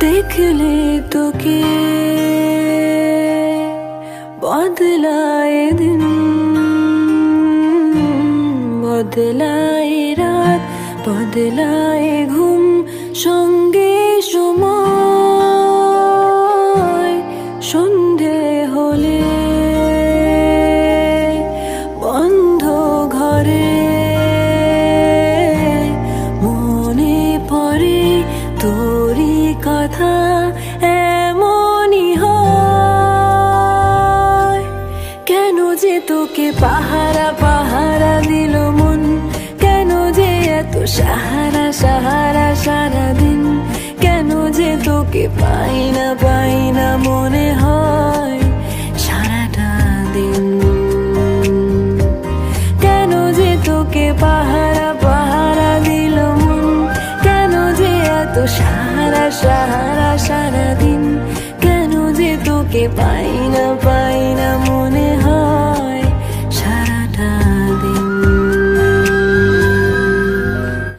देखले तो के बदलाए दिन, बदलाए रात, बदलाए घुम, সঙ্গে সময় সন্ধে হলে বন্ধ ঘরে মনে পড়ে তোরি কথা। এমনই হয় কেন যে তোকে পাহারা পাহারা দিল মন, কেন যে এত সাহারা সাহারা সারাদিন, কেন যে তোকে পাই না মনে হয় সারাটা দিন, কেন যে তোকে পাহারা পাহারা দিল মন, কেন যে এত সাহারা সাহারা সারাদিন, কেন যে তোকে পাই না